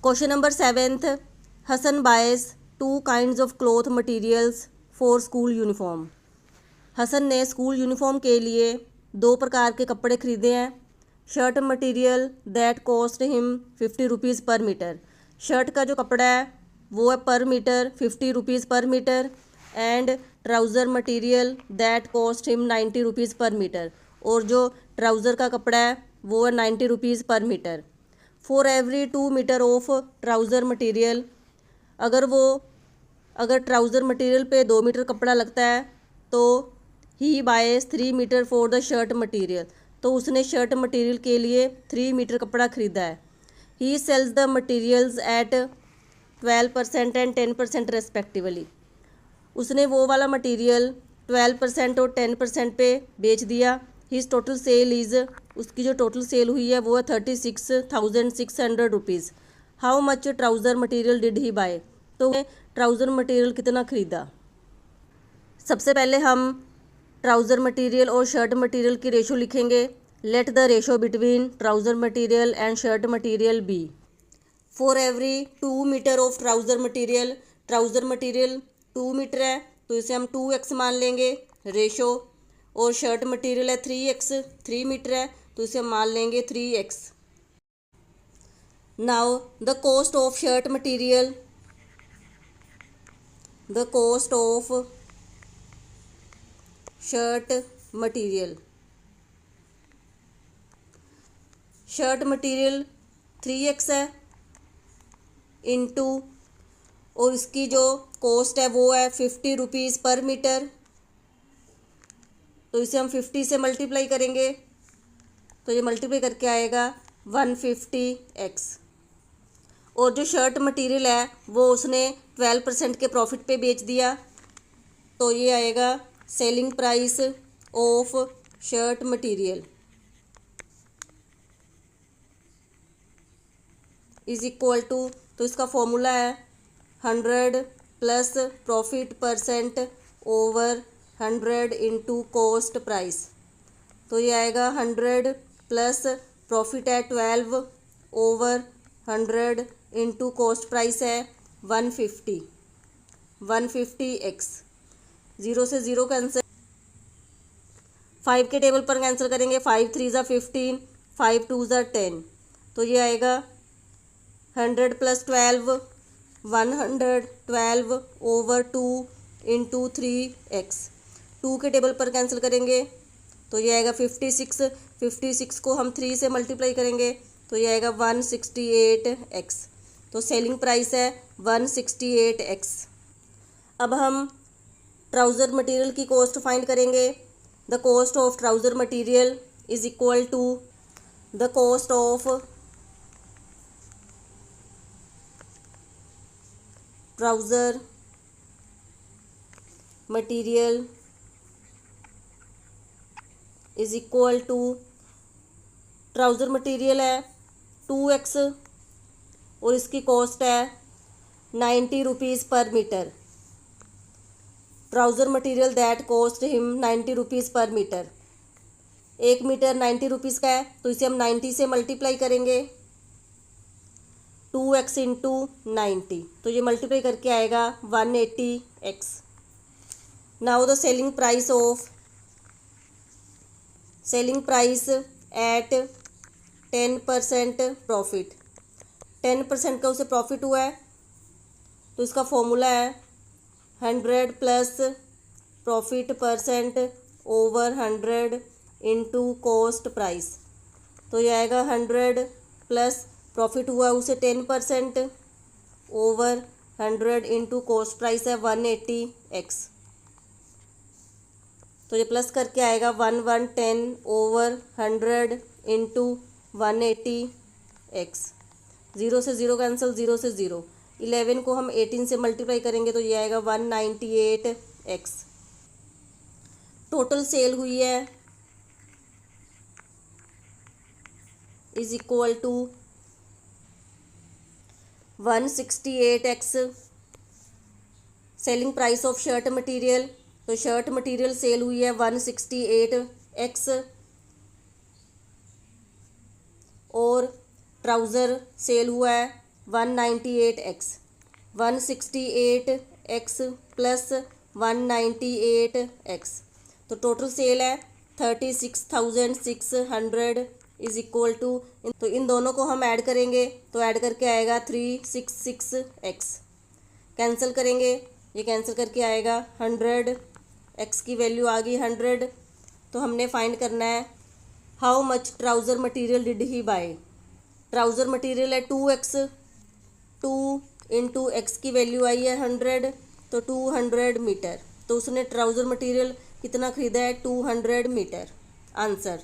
Question number 7th, Hassan buys 2 kinds of cloth materials for school uniform। Hassan ने school uniform के लिए 2 प्रकार के कपड़े खरीदे हैं। Shirt material that cost him 50 rupees per metre. Shirt का जो कपड़ा है वो है per metre 50 rupees per metre. And trouser material that cost him 90 rupees per metre. और जो ट्राउज़र का कपड़ा है वो है 90 rupees per metre. For every 2 metre of trouser material, अगर ट्राउज़र मटेरियल पे 2 मीटर कपड़ा लगता है तो he buys 3 metre for the shirt material, तो उसने शर्ट मटेरियल के लिए 3 मीटर कपड़ा खरीदा है। He sells the materials at 12% and 10% respectively. उसने वो वाला मटेरियल 12% और 10% पे बेच दिया। हिज टोटल सेल इज़, उसकी जो टोटल सेल हुई है वो है 36,600 rupees. How much trouser material did he buy, तो ट्राउज़र मटेरियल कितना ख़रीदा। सबसे पहले हम ट्राउज़र मटेरियल और शर्ट मटेरियल की रेशो लिखेंगे। Let the ratio between trouser material and shirt material be. For every 2 metre of trouser material 2 metre है तो इसे हम 2x मान लेंगे रेशो। और शर्ट मटेरियल है 3x, 3 मीटर है तो इसे हम मान लेंगे 3x। Now the cost of shirt material, the cost of shirt material 3x है इंटू, और इसकी जो कॉस्ट है वो है 50 रुपीज़ पर मीटर, तो इसे हम 50 से मल्टीप्लाई करेंगे तो ये मल्टीप्लाई करके आएगा 150x। और जो शर्ट मटेरियल है वो उसने 12% के प्रॉफिट पे बेच दिया, तो ये आएगा selling price of shirt material is equal to, तो इसका फॉर्मूला है 100 plus profit percent over 100 into cost price. तो ये आएगा 100 प्लस प्रॉफिट है 12 ओवर 100 इंटू कॉस्ट प्राइस है 150x। 0 से 0 कैंसिल, 5 के टेबल पर कैंसिल करेंगे। 5 3 ज़ा 15, 5 2 ज़ा 10, तो ये आएगा 100 प्लस 12 112 ओवर 2 इंटू 3x। 2 के टेबल पर कैंसिल करेंगे तो ये आएगा 56 को हम 3 से मल्टीप्लाई करेंगे तो ये आएगा 168x। तो सेलिंग प्राइस है 168x। अब हम ट्राउज़र मटेरियल की कॉस्ट फाइंड करेंगे। The cost of trouser material is equal to the cost of trouser material is equal to, trouser material है 2x और इसकी कॉस्ट है 90 rupees per metre. Trouser material that cost him 90 rupees per metre. 1 metre 90 rupees का है तो इसे हम 90 से मल्टीप्लाई करेंगे 2x इंटू 90, तो ये मल्टीप्लाई करके आएगा 180x। Now the selling price at 10% profit. 10% का उसे प्रॉफिट हुआ है तो इसका फॉर्मूला है 100 plus profit percent over 100 into cost price. तो ये आएगा 100 प्लस प्रॉफिट हुआ उसे 10% ओवर 100 इंटू कॉस्ट प्राइस है 180x। तो ये प्लस करके आएगा 1110 ओवर 100 इंटू 180x। 0 से 0 कैंसिल, 0 से 0। 11 को हम 18 से मल्टीप्लाई करेंगे तो ये आएगा 198x। टोटल सेल हुई है is equal to 168x selling price of shirt material. तो शर्ट मटेरियल सेल हुई है 168x और ट्राउज़र सेल हुआ है 198x, 168x प्लस 198x, तो टोटल सेल है 36,600 इज इक्वल टू, तो इन दोनों को हम ऐड करेंगे तो ऐड करके आएगा 366x, कैंसिल करेंगे, ये कैंसिल करके आएगा 100, x की वैल्यू आ गई 100। तो हमने फाइंड करना है how much trouser material did he buy. Trouser material है 2x, 2 इंटू एक्स की वैल्यू आई है 100, तो 200 मीटर, तो उसने ट्राउज़र मटेरियल कितना ख़रीदा है 200 मीटर। आंसर